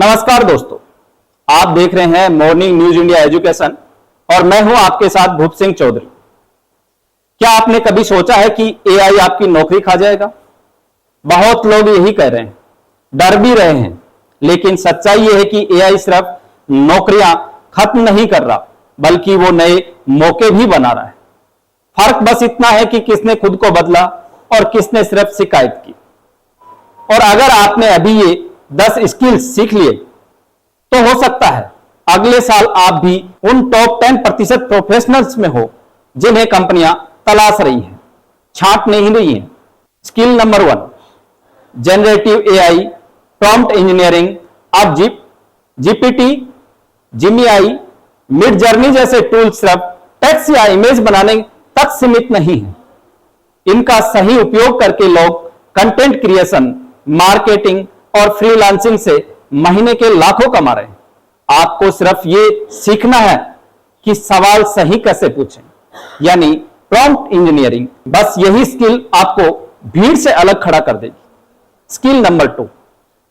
नमस्कार दोस्तों, आप देख रहे हैं मॉर्निंग न्यूज इंडिया एजुकेशन और मैं हूं आपके साथ भूप सिंह चौधरी। क्या आपने कभी सोचा है कि एआई आपकी नौकरी खा जाएगा? बहुत लोग यही कह रहे हैं, डर भी रहे हैं, लेकिन सच्चाई यह है कि एआई सिर्फ नौकरियां खत्म नहीं कर रहा, बल्कि वो नए मौके भी बना रहा है। फर्क बस इतना है कि किसने खुद को बदला और किसने सिर्फ शिकायत की। और अगर आपने अभी ये 10 स्किल्स सीख लिए तो हो सकता है अगले साल आप भी उन टॉप 10% प्रोफेशनल्स में हो जिन्हें कंपनियां तलाश रही हैं, छांट नहीं रही हैं। Skill number 1, generative AI prompt engineering. अब जीपीटी, जिमीआई, मिड जर्नी जैसे टूल्स सिर्फ टेक्स्ट या इमेज बनाने तक सीमित नहीं है। इनका सही उपयोग करके लोग कंटेंट क्रिएशन, मार्केटिंग और फ्रीलांसिंग से महीने के लाखों कमा रहे हैं। आपको सिर्फ ये सीखना है कि सवाल सही कैसे पूछें, यानी प्रॉम्प्ट इंजीनियरिंग। बस यही स्किल आपको भीड़ से अलग खड़ा कर देगी। स्किल नंबर 2,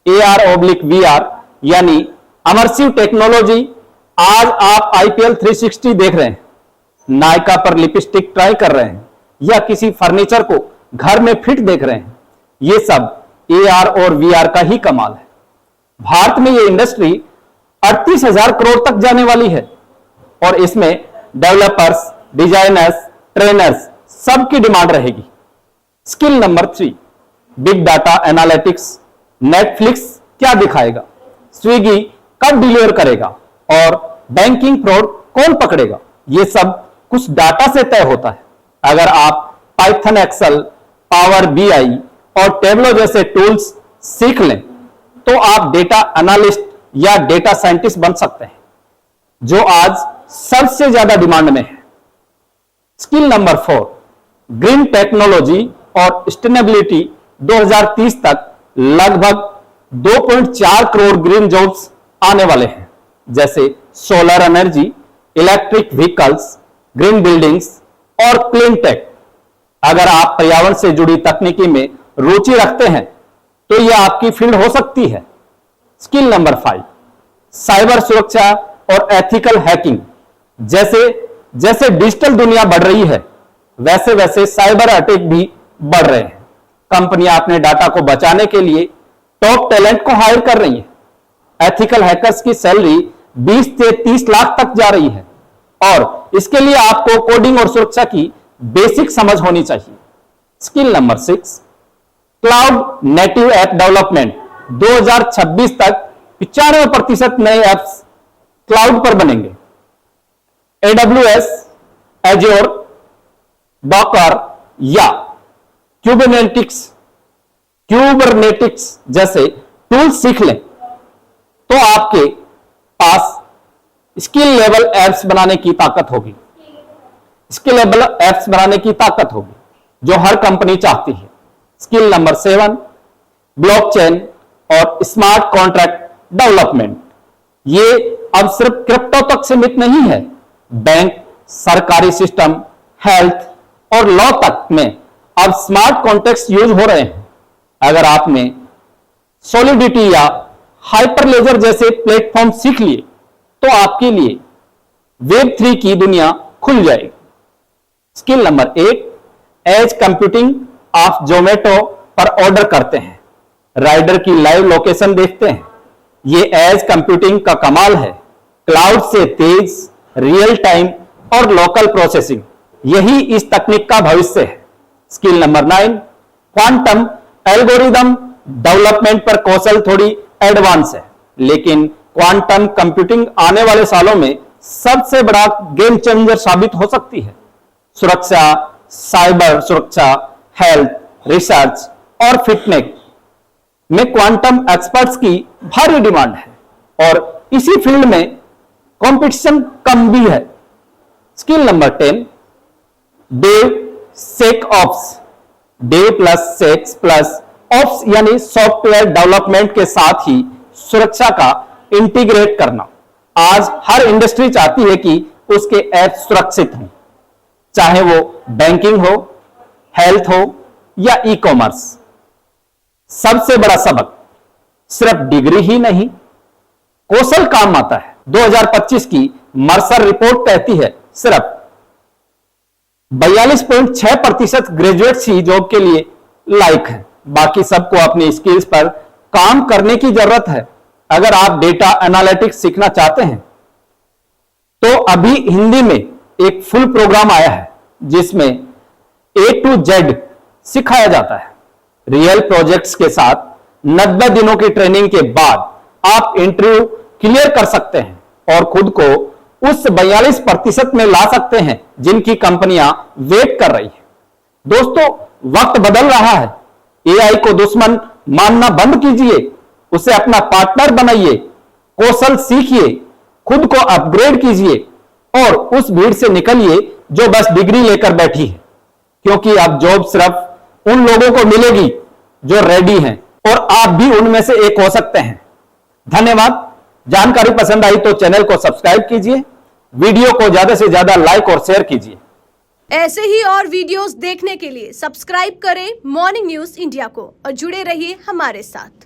AR/VR यानी इमर्सिव टेक्नोलॉजी। आज आप IPL 360 देख रहे हैं, नायका पर लिपस्टिक ट्राई कर रहे हैं या किसी फर्नीचर को घर में फिट देख रहे हैं, ये सब AR और VR का ही कमाल है। भारत में ये इंडस्ट्री 38,000 करोड़ तक जाने वाली है और इसमें डेवलपर्स, डिजाइनर्स, ट्रेनर्स सबकी डिमांड रहेगी। Skill number 3, big data analytics. Netflix क्या दिखाएगा, स्विगी कब डिलीवर करेगा और बैंकिंग फ्रॉड कौन पकड़ेगा, ये सब कुछ डाटा से तय होता है। अगर आप पाइथन, एक्सेल, पावर BI और टेबलो जैसे टूल्स सीख लें तो आप डेटा एनालिस्ट या डेटा साइंटिस्ट बन सकते हैं, जो आज सबसे ज्यादा डिमांड में है। स्किल नंबर 4, ग्रीन टेक्नोलॉजी और सस्टेनेबिलिटी। 2030 तक लगभग 2.4 करोड़ ग्रीन जॉब्स आने वाले हैं, जैसे solar energy, electric vehicles, green buildings और क्लीन टेक। अगर आप पर्यावरण से जुड़ी तकनीकी में रुचि रखते हैं तो यह आपकी फील्ड हो सकती है। स्किल नंबर 5, साइबर सुरक्षा और एथिकल हैकिंग। जैसे जैसे डिजिटल दुनिया बढ़ रही है, वैसे वैसे साइबर अटैक भी बढ़ रहे हैं। कंपनियां अपने डाटा को बचाने के लिए टॉप टैलेंट को हायर कर रही हैं। एथिकल हैकर्स की सैलरी 20 से 30 लाख तक जा रही है और इसके लिए आपको कोडिंग और सुरक्षा की बेसिक समझ होनी चाहिए। Skill number 6, cloud native app development. 2026 तक 95% नए ऐप्स क्लाउड पर बनेंगे। AWS, Azure, Docker या क्यूबरनेटिक्स जैसे टूल्स सीख लें तो आपके पास स्किल लेवल ऐप्स बनाने की ताकत होगी। स्किल लेवल ऐप्स बनाने की ताकत होगी जो हर कंपनी चाहती है। स्किल नंबर 7, ब्लॉकचेन और स्मार्ट कॉन्ट्रैक्ट डेवलपमेंट। ये अब सिर्फ क्रिप्टो तक सीमित नहीं है। बैंक, सरकारी सिस्टम, हेल्थ और लॉ तक में अब स्मार्ट कॉन्ट्रैक्ट्स यूज हो रहे हैं। अगर आपने सॉलिडिटी या हाइपरलेजर जैसे प्लेटफॉर्म सीख लिए तो आपके लिए वेब 3 की दुनिया खुल जाएगी। Skill number 8, edge computing. आप जोमेटो पर ऑर्डर करते हैं, राइडर की लाइव लोकेशन देखते हैं। ये एज कंप्यूटिंग का कमाल है। क्लाउड से तेज, रियल टाइम और लोकल प्रोसेसिंग, यही इस तकनीक का भविष्य है। Skill number 9, quantum algorithm development पर कौशल थोड़ी एडवांस है, लेकिन क्वांटम कंप्यूटिंग आने वाले सालों में सबसे बड़ा गेम चेंजर साबित हो सकती है। सुरक्षा, साइबर सुरक्षा, हेल्थ, रिसर्च और फिटनेस में क्वांटम एक्सपर्ट्स की भारी डिमांड है और इसी फील्ड में कंपटीशन कम भी है। Skill number 10, dev sec ops. Dev plus secs plus ops यानी सॉफ्टवेयर डेवलपमेंट के साथ ही सुरक्षा का इंटीग्रेट करना। आज हर इंडस्ट्री चाहती है कि उसके ऐप सुरक्षित हों, चाहे वो बैंकिंग हो, हेल्थ हो या ई-कॉमर्स। सबसे बड़ा सबक, सिर्फ डिग्री ही नहीं कौशल काम आता है। 2025 की मर्सर रिपोर्ट कहती है सिर्फ 42.6% ग्रेजुएट्स ही जॉब के लिए लायक हैं। बाकी सबको अपनी स्किल्स पर काम करने की जरूरत है। अगर आप डेटा एनालिटिक्स सीखना चाहते हैं तो अभी हिंदी में एक फुल प्रोग्राम आया है जिसमें A to Z सिखाया जाता है। रियल प्रोजेक्ट्स के साथ 90 दिनों की ट्रेनिंग के बाद आप इंटरव्यू क्लियर कर सकते हैं और खुद को उस 42% में ला सकते हैं जिनकी कंपनियां वेट कर रही है। दोस्तों, वक्त बदल रहा है। एआई को दुश्मन मानना बंद कीजिए, उसे अपना पार्टनर बनाइए, कौशल सीखिए, खुद को अपग्रेड कीजिए और उस भीड़ से निकलिए जो बस डिग्री लेकर बैठी है, क्योंकि अब जॉब सिर्फ उन लोगों को मिलेगी जो रेडी हैं और आप भी उनमें से एक हो सकते हैं। धन्यवाद। जानकारी पसंद आई तो चैनल को सब्सक्राइब कीजिए, वीडियो को ज्यादा से ज्यादा लाइक और शेयर कीजिए। ऐसे ही और वीडियोस देखने के लिए सब्सक्राइब करें मॉर्निंग न्यूज इंडिया को और जुड़े रहिए हमारे साथ।